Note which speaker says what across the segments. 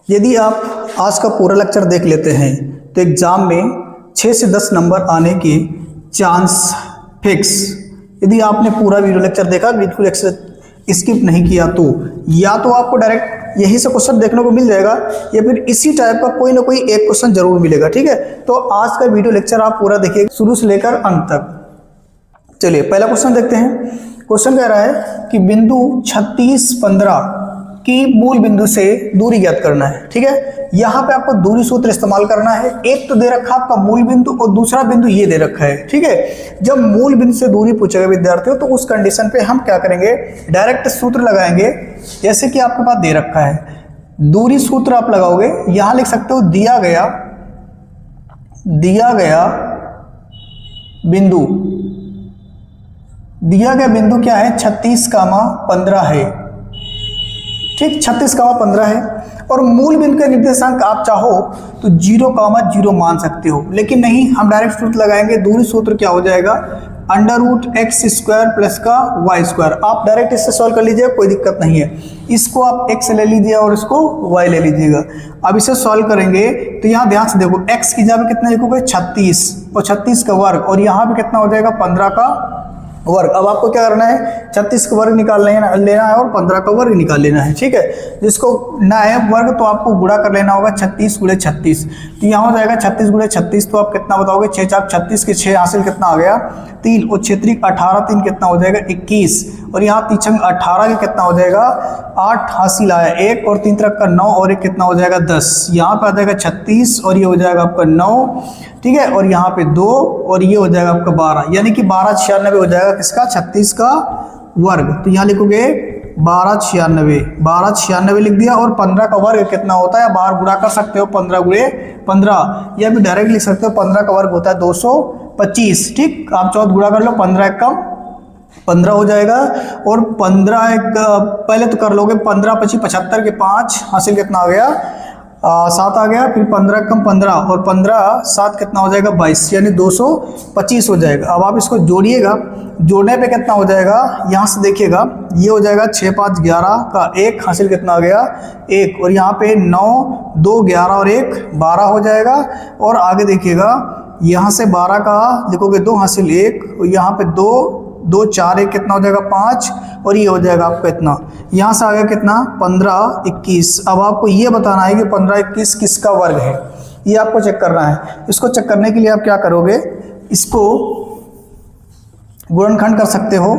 Speaker 1: यदि आप आज का पूरा लेक्चर देख लेते हैं तो एग्ज़ाम में 6 से 10 नंबर आने के चांस फिक्स। यदि आपने पूरा वीडियो लेक्चर देखा, बिल्कुल स्किप नहीं किया, तो या तो आपको डायरेक्ट यही से क्वेश्चन देखने को मिल जाएगा या फिर इसी टाइप का कोई ना कोई एक क्वेश्चन जरूर मिलेगा। ठीक है, तो आज का वीडियो लेक्चर आप पूरा देखिए शुरू से लेकर अंत तक। चलिए पहला क्वेश्चन देखते हैं। क्वेश्चन कह रहा है कि बिंदु 36, 15 की मूल बिंदु से दूरी ज्ञात करना है। ठीक है, यहाँ पे आपको दूरी सूत्र इस्तेमाल करना है। एक तो दे रखा आपका मूल बिंदु और दूसरा बिंदु ये दे रखा है। ठीक है, जब मूल बिंदु से दूरी पूछेगा विद्यार्थियों तो उस कंडीशन पे हम क्या करेंगे, डायरेक्ट सूत्र लगाएंगे। जैसे कि आपके पास दे रखा है दूरी सूत्र आप लगाओगे, यहां लिख सकते हो दिया गया बिंदु क्या है, 36, 15 है। ठीक, 36, 15 है। और मूल बिंदु का निर्देशांक आप चाहो तो 0, 0 मान सकते हो, लेकिन नहीं, हम डायरेक्ट सूत्र लगाएंगे। दूरी सूत्र क्या हो जाएगा, √x² प्लस का y²। आप डायरेक्ट इससे सॉल्व कर लीजिएगा, कोई दिक्कत नहीं है। इसको आप x ले लीजिए और इसको y ले लीजिएगा। अब इसे सॉल्व करेंगे तो यहाँ ध्यान से देखो, x की जगह कितना लिखोगे 36 और 36 का वर्ग, और यहाँ पे कितना हो जाएगा 15 का वर्ग। अब आपको क्या करना है, 36 का वर्ग निकाल लेना है और 15 का वर्ग निकाल लेना है। ठीक है, जिसको ना है वर्ग तो आपको गुणा कर लेना होगा 36 × 36। तो यहाँ हो जाएगा 36 × 36, तो आप कितना बताओगे, 6 × 36 के 6 हासिल कितना आ गया 3, और 6 × 18, 3 कितना हो जाएगा 21, और यहाँ 3 × 18 के कितना हो जाएगा 8 हासिल आया 1, और 3 × 9 और 1 कितना हो जाएगा 10। यहाँ पे आ जाएगा 36 और ये हो जाएगा आपका 9। ठीक है, और यहाँ पे 2 और ये हो जाएगा आपका 12, यानी कि 1296 हो जाएगा किसका, 36 का वर्ग। तो यहाँ लिखोगे 1296 लिख दिया। और 15 का वर्ग कितना होता है, बाहर गुणा कर सकते हो 15 × 15, या फिर डायरेक्ट लिख सकते हो 15 का वर्ग होता है 225। ठीक, आप 14 गुणा कर लो, 15 × 1 15 हो जाएगा, और 15 पहले तो कर लोगे 15 × 25 75 के 5 हासिल कितना आ गया 7 आ गया, फिर 15 × 15 और 15 7 कितना हो जाएगा 22, यानी 225 हो जाएगा। अब आप इसको जोड़िएगा, जोड़ने पे कितना हो जाएगा, यहाँ से देखिएगा ये हो जाएगा 6, 5, 11 का 1 हासिल कितना आ गया 1, और यहाँ पे 9, 2, 11 और 1 12 हो जाएगा। और आगे देखिएगा यहाँ से 12 का लिखोगे 2 हासिल 1, और यहाँ पे 2, 2, 4, 1 कितना हो जाएगा 5, और ये हो जाएगा आपका इतना, यहाँ से आ गया कितना 15, 21। अब आपको ये बताना है कि 15, 21 किसका वर्ग है, ये आपको चेक करना है। इसको चेक करने के लिए आप क्या करोगे, इसको गुणनखंड कर सकते हो।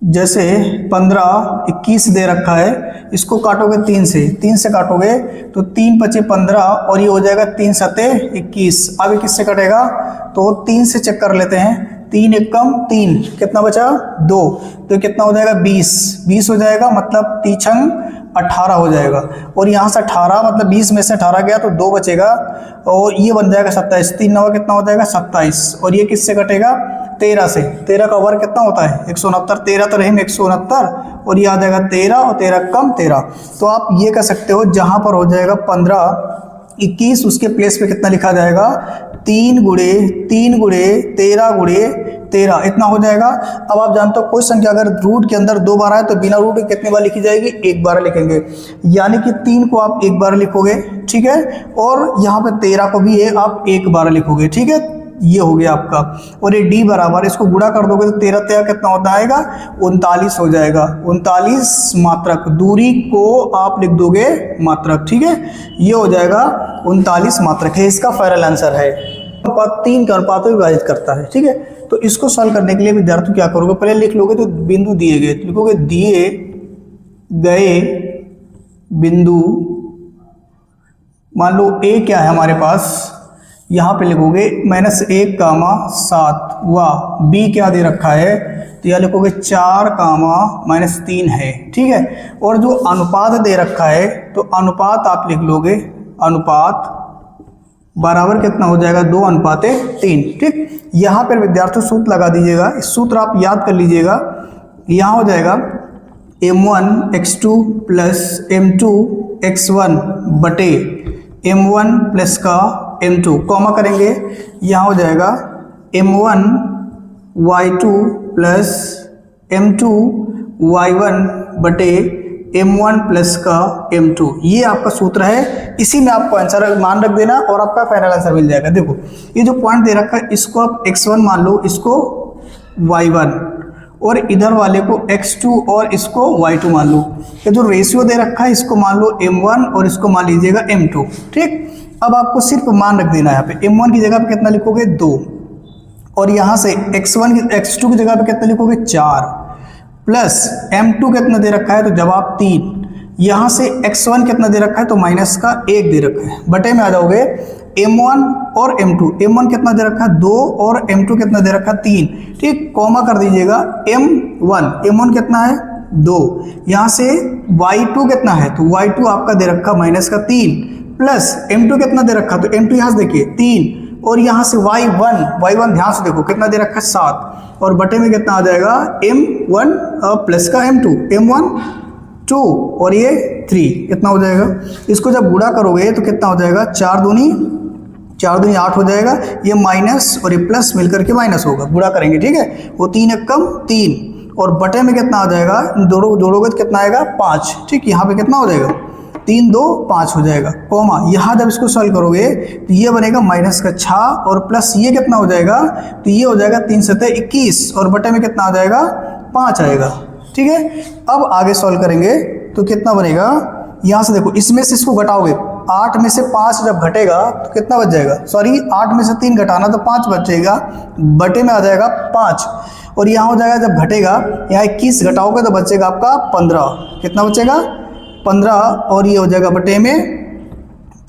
Speaker 1: जैसे 15, 21 दे रखा है, इसको काटोगे 3 से काटोगे तो 3, 5, 15 और ये हो जाएगा 3, 7, 21। अब ये किससे कटेगा, तो 3 से चेक कर लेते हैं। 3, 1 कम 3, कितना बचा 2, तो कितना हो जाएगा 20 हो जाएगा, मतलब 3 × 18 हो जाएगा। और यहाँ से 18 मतलब 20 में से 18 गया तो 2 बचेगा, और ये बन जाएगा 27। 3 9 कितना हो जाएगा 27, और ये किससे कटेगा 13 से। 13 का वर्ग कितना होता है 169, 13 तो रहेंगे 169, और ये आ जाएगा 13, और 13 कम 13। तो आप ये कह सकते हो, जहाँ पर हो जाएगा 15, 21 उसके प्लेस पे कितना लिखा जाएगा 3 × 13 इतना हो जाएगा। अब आप जानते हो कोई संख्या अगर रूट के अंदर 2 बार आए तो बिना रूट के कितनी बार लिखी जाएगी, 1 बार लिखेंगे, यानी कि 3 को आप 1 बार लिखोगे। ठीक है, और यहाँ पे 13 को भी आप 1 बार लिखोगे। ठीक है, ये हो गया आपका। और ये d बराबर, इसको गुणा कर दोगे तो 13 13 कितना होता आएगा 39 हो जाएगा। 39 मात्रक, दूरी को आप लिख दोगे मात्रक। ठीक है, ये हो जाएगा 39 मात्रक है, इसका फाइनल आंसर है। 3 के अनुपात में विभाजित करता है। ठीक है, तो इसको सॉल्व करने के लिए विद्यार्थी क्या करोगे, पहले लिख लोगे तो बिंदु दिए गए, तो लिखोगे दिए गए बिंदु, मान लो a क्या है हमारे पास, यहाँ पे लिखोगे -1, 7 व b क्या दे रखा है, तो यह लिखोगे 4, -3 है। ठीक है, और जो अनुपात दे रखा है तो अनुपात आप लिख लोगे, अनुपात बराबर कितना हो जाएगा 2:3। ठीक, यहाँ पर विद्यार्थी सूत्र लगा दीजिएगा, इस सूत्र आप याद कर लीजिएगा। यहाँ हो जाएगा m1x2 + m2x1 बटे m1 प्लस का m2, कॉमा करेंगे, यहाँ हो जाएगा m1y2 + m2y1 बटे m1 प्लस का m2, ये आपका सूत्र है। इसी में आपको आंसर मान रख देना और आपका फाइनल आंसर मिल जाएगा। देखो ये जो पॉइंट दे रखा है इसको आप x1 मान लो, इसको y1, और इधर वाले को x2 और इसको y2 मान लो। ये जो रेशियो दे रखा है इसको मान लो m1 और इसको मान लीजिएगा m2। ठीक, अब आपको सिर्फ मान रख देना है। यहाँ पे m1 की जगह पे कितना लिखोगे 2, और यहाँ से x2 की जगह पे कितना लिखोगे 4, प्लस m2 कितना दे रखा है तो जवाब 3। यहाँ से x1 कितना दे रखा है तो माइनस का 1 दे रखा है। बटे में आ जाओगे m1 और m2, m1 कितना दे रखा है 2 और m2 कितना दे रखा है 3। ठीक, कॉमा कर दीजिएगा m1 कितना है 2, यहाँ से y2 कितना है तो y2 आपका दे रखा माइनस का 3, प्लस m2 कितना दे रखा तो m2 यहाँ से देखिए 3, और यहाँ से y1 ध्यान से देखो कितना दे रखा है 7, और बटे में कितना आ जाएगा m1 प्लस का m1 2 और ये 3 कितना हो जाएगा। इसको जब गुणा करोगे तो कितना हो जाएगा 4 दूनी 8 हो जाएगा। ये माइनस और ये प्लस मिलकर के माइनस होगा, गुणा करेंगे। ठीक है, वो 3 एक कम 3, और बटे में कितना आ जाएगा, जोड़ोगे तो कितना आएगा 5। ठीक, यहाँ पे कितना हो जाएगा 3 2 5 हो जाएगा, कॉमा यहाँ जब इसको सॉल्व करोगे तो ये बनेगा माइनस का 6, और प्लस ये कितना हो जाएगा तो ये हो जाएगा 3 7 21, और बटे में कितना आ जाएगा 5 आएगा। ठीक है, अब आगे सॉल्व करेंगे तो कितना बनेगा, यहाँ से देखो इसमें से इसको घटाओगे, 8 में से 5 जब घटेगा तो कितना बच जाएगा, सॉरी 8 में से 3 घटाना तो 5 बचेगा, बटे में आ जाएगा 5, और यहाँ हो जाएगा जब घटेगा, यहाँ 21 घटाओगे तो बचेगा आपका 15, कितना बचेगा 15, और ये हो जाएगा बटे में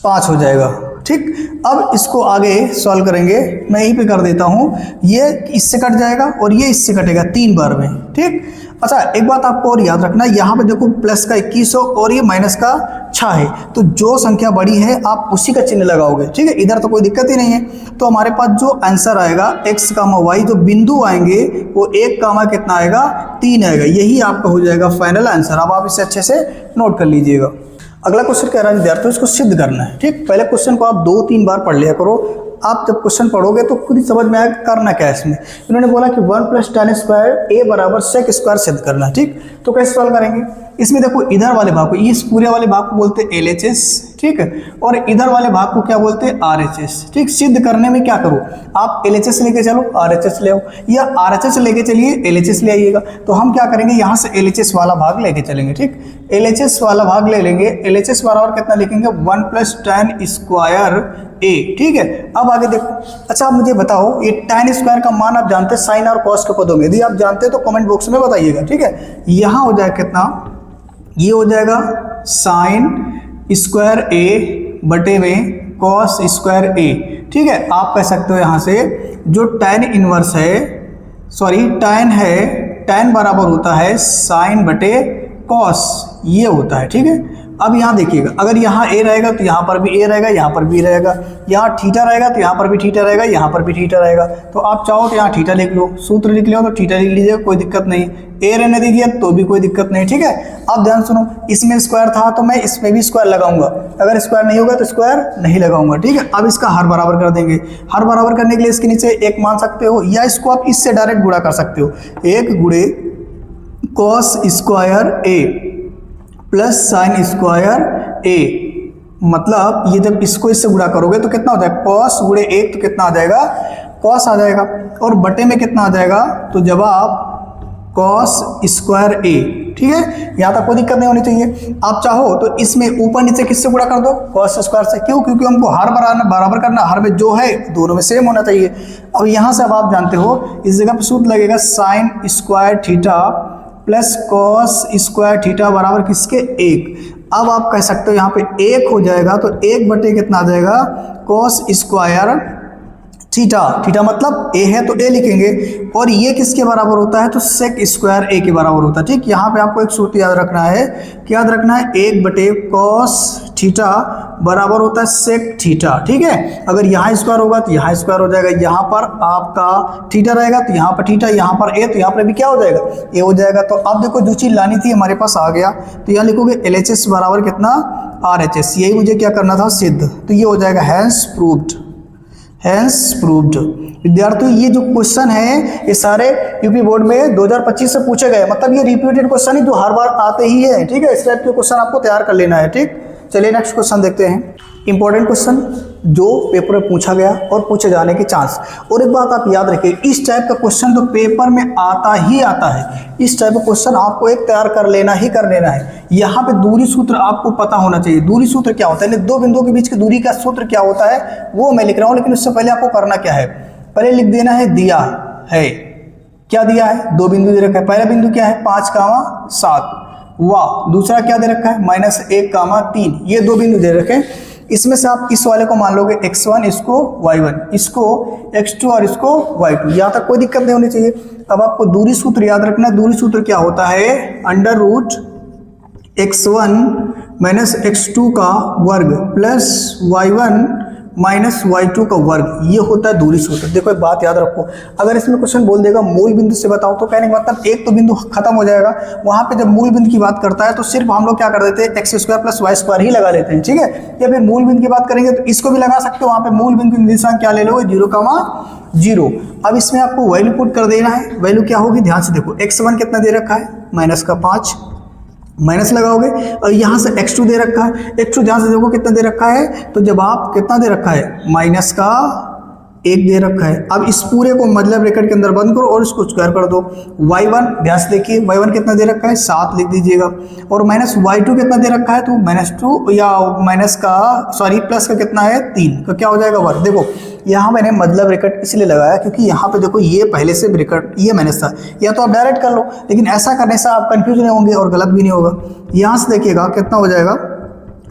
Speaker 1: 5 हो जाएगा। ठीक, अब इसको आगे सॉल्व करेंगे, मैं यहीं पे कर देता हूँ, ये इससे कट जाएगा और ये इससे कटेगा 3 बार में। ठीक, अच्छा एक बात आपको और याद रखना, यहाँ पे देखो प्लस का 21 और ये माइनस का 6 है, तो जो संख्या बड़ी है आप उसी का चिन्ह लगाओगे। ठीक है, इधर तो कोई दिक्कत ही नहीं है। तो हमारे पास जो आंसर आएगा x, y, जो बिंदु आएंगे वो 1, कितना आएगा 3 आएगा, यही आपका हो जाएगा फाइनल आंसर। अब आप इसे अच्छे से नोट कर लीजिएगा। अगला क्वेश्चन कह रहा है विद्यार्थियों इसको सिद्ध करना है। ठीक, पहले क्वेश्चन को आप 2-3 बार पढ़ लिया करो, आप जब क्वेश्चन पढ़ोगे तो खुद ही समझ में आएगा करना क्या है इसमें। इन्होंने बोला कि 1 + tan² a बराबर sec² सिद्ध करना। ठीक, तो कैसे सॉल्व करेंगे, इसमें देखो इधर वाले भाग को, इस पूरे वाले भाग को बोलते हैं LHS। ठीक है, और इधर वाले भाग को क्या बोलते हैं RHS। ठीक, सिद्ध करने में क्या करो, आप LHS लेके चलो RHS ले आओ, या RHS लेके चलिए LHS ले आइएगा। तो हम क्या करेंगे, यहाँ से LHS वाला भाग लेके चलेंगे। ठीक, LHS वाला भाग ले लेंगे, LHS बराबर कितना लिखेंगे 1 + tan² a। ठीक है, अब आगे देखो। अच्छा आप मुझे बताओ, ये tan² का मान आप जानते हैं साइन और कॉस के पदों में, यदि आप जानते हैं तो कमेंट बॉक्स में बताइएगा। ठीक है, यहाँ हो जाएगा कितना, ये हो जाएगा sin² a बटे में cos² a। ठीक है, आप कह सकते हो यहाँ से जो tan इनवर्स है, सॉरी tan है, tan बराबर होता है sin बटे cos, ये होता है। ठीक है, अब यहाँ देखिएगा, अगर यहाँ a रहेगा तो यहाँ पर भी a रहेगा, यहाँ पर भी रहेगा, यहाँ थीटा रहेगा तो यहाँ पर भी थीटा रहेगा, यहाँ पर भी थीटा रहेगा। तो आप चाहो तो यहाँ थीटा लिख लो, सूत्र लिख लो तो थीटा लिख लीजिए, कोई दिक्कत नहीं। a रहने दीजिए तो भी कोई दिक्कत नहीं। ठीक है, अब ध्यान सुनो, इसमें स्क्वायर था तो मैं इसमें भी स्क्वायर लगाऊंगा, अगर स्क्वायर नहीं होगा तो स्क्वायर नहीं लगाऊंगा। ठीक है, अब इसका हर बराबर कर देंगे। हर बराबर करने के लिए इसके नीचे 1 मान सकते हो, या इसको आप इससे डायरेक्ट गुणा कर सकते हो, 1 गुणे cos² a plus sin² a, मतलब ये जब इसको इससे गुणा करोगे तो कितना हो जाएगा, cos गुणे 1 तो कितना आ जाएगा cos आ जाएगा, और बटे में कितना आ जाएगा तो जवाब cos² a। ठीक है, यहाँ तक कोई दिक्कत नहीं होनी चाहिए। आप चाहो तो इसमें ऊपर नीचे किससे गुणा कर दो, cos² से। क्यों, क्योंकि हमको हर बराबर करना, हर में जो है दोनों में सेम होना चाहिए। अब यहाँ से अब आप जानते हो इस जगह पर सूत्र लगेगा sin² theta plus cos² theta बराबर किसके 1। अब आप कह सकते हो यहाँ पे 1 हो जाएगा तो 1 बटे कितना आ जाएगा cos² थीटा। थीटा मतलब a है तो a लिखेंगे, और ये किसके बराबर होता है तो sec² a के बराबर होता है। ठीक, यहाँ पे आपको एक सूत्र याद रखना है, क्या याद रखना है, 1 बटे cos थीटा बराबर होता है sec थीटा। ठीक है, अगर यहाँ स्क्वायर होगा तो यहाँ स्क्वायर हो जाएगा, यहाँ पर आपका थीटा रहेगा तो यहाँ पर थीटा, यहाँ पर a तो यहाँ पर भी क्या हो जाएगा a हो जाएगा। तो अब देखो जो चीज़ लानी थी हमारे पास आ गया, तो यहाँ लिखोगे LHS बराबर कितना RHS, यही मुझे क्या करना था सिद्ध। तो ये हो जाएगा हैंस हैंस प्रूव्ड। विद्यार्थियों ये जो क्वेश्चन है ये सारे यूपी बोर्ड में 2025 से पूछे गए, मतलब ये रिपीटेड क्वेश्चन है जो हर बार आते ही है। ठीक है, इस टाइप के क्वेश्चन आपको तैयार कर लेना है। ठीक, चलिए नेक्स्ट क्वेश्चन देखते हैं। इंपॉर्टेंट क्वेश्चन जो पेपर में पूछा गया और पूछे जाने के चांस। और एक बात आप याद रखिए, इस टाइप का क्वेश्चन तो पेपर में आता ही आता है। इस टाइप का क्वेश्चन आपको एक तैयार कर लेना है। यहाँ पे दूरी सूत्र आपको पता होना चाहिए। दूरी सूत्र क्या होता है, दो बिंदुओं के बीच की दूरी का सूत्र क्या होता है वो मैं लिख रहा हूँ, लेकिन उससे पहले आपको करना क्या है, पहले लिख देना है दिया है। क्या दिया है, दो बिंदु दे रखा है। पहला बिंदु क्या है 5,7 वाह, दूसरा क्या दे रखा है -1,3। ये दो बिंदु दे रखे हैं। इसमें से आप इस वाले को मान लोगे x1, इसको y1, इसको x2 और इसको y2। यहाँ तक कोई दिक्कत नहीं होनी चाहिए। अब आपको दूरी सूत्र याद रखना है। दूरी सूत्र क्या होता है, √x1 - x2 का वर्ग प्लस y1 माइनस y2 का वर्ग, ये होता है दूरी सूत्र। देखो एक बात याद रखो, अगर इसमें क्वेश्चन बोल देगा मूल बिंदु से बताओ तो कहने का मतलब एक तो बिंदु खत्म हो जाएगा। वहां पे जब मूल बिंदु की बात करता है तो सिर्फ हम लोग क्या कर देते हैं x² + y² ही लगा लेते हैं। ठीक है, या फिर मूल बिंदु की बात करेंगे तो इसको भी लगा सकते हो। वहां पे मूल बिंदु निर्देशांक क्या ले लोगे 0,0। अब इसमें आपको वैल्यू पुट कर देना है। वैल्यू क्या होगी, ध्यान से देखो, x1 कितना दे रखा है -5, माइनस लगाओगे, और यहाँ से x2 दे रखा है। x2 ध्यान से देखो कितना दे रखा है, तो जब आप कितना दे रखा है -1 दे रखा है। अब इस पूरे को मतलब ब्रैकेट के अंदर बंद करो और इसको स्क्वायर कर दो। y1 ध्यान से देखिए, y1 कितना दे रखा है 7 लिख दीजिएगा, और -y2 कितना दे रखा है तो -2 या प्लस का कितना है 3 का क्या हो जाएगा वर्ग। देखो यहाँ मैंने मतलब ब्रैकेट इसलिए लगाया क्योंकि यहाँ पे देखो ये पहले से ब्रैकेट ये माइनस था, या तो आप डायरेक्ट कर लो, लेकिन ऐसा करने से आप कंफ्यूज नहीं होंगे और गलत भी नहीं होगा। यहाँ से देखिएगा कितना हो जाएगा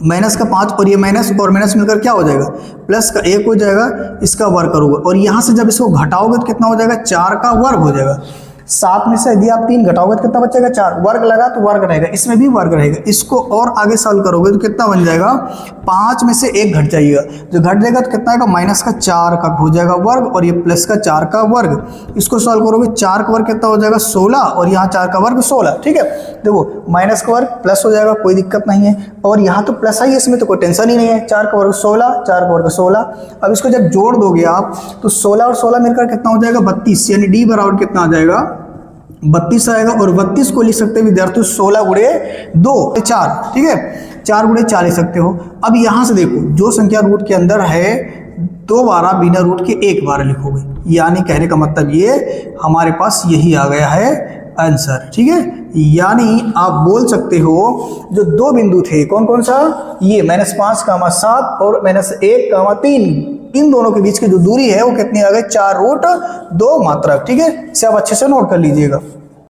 Speaker 1: -5 और ये माइनस और माइनस मिलकर क्या हो जाएगा +1 हो जाएगा, इसका वर्ग करोगे, और यहाँ से जब इसको घटाओगे तो कितना हो जाएगा 4 का वर्ग हो जाएगा। 7 में से यदि आप 3 घटाओगे तो कितना बचेगा 4, वर्ग लगा तो वर्ग रहेगा, इसमें भी वर्ग रहेगा। इसको और आगे सॉल्व करोगे तो कितना बन जाएगा 5 में से 1 घट जाएगा, जो घट जाएगा तो कितना आएगा -4 का हो जाएगा वर्ग, और ये +4 का वर्ग। इसको सॉल्व करोगे 4 का वर्ग कितना हो जाएगा 16, और यहाँ 4 का वर्ग 16। ठीक है, देखो माइनस का वर्ग प्लस हो जाएगा, कोई दिक्कत नहीं है, और यहाँ तो प्लस है, इसमें तो कोई टेंशन ही नहीं है। 4 का वर्ग 16, 4 का वर्ग 16। अब इसको जब जोड़ दोगे आप तो 16 और 16 मिलकर कितना हो जाएगा 32, यानी d बराबर कितना आ जाएगा 32 आएगा। और 32 को लिख सकते हैं विद्यार्थियों 16 × 2 4। ठीक है, 4 × 4 लिख सकते हो। अब यहाँ से देखो जो संख्या रूट के अंदर है 2 बार बिना रूट के 1 बार लिखोगे, यानी कहने का मतलब ये हमारे पास यही आ गया है आंसर। ठीक है, यानी आप बोल सकते हो जो दो बिंदु थे कौन कौन सा, ये -5,7 और -1,3, इन दोनों के बीच की जो दूरी है वो कितनी आ गई 4√2 मात्रक। ठीक है, इसे आप अच्छे से नोट कर लीजिएगा।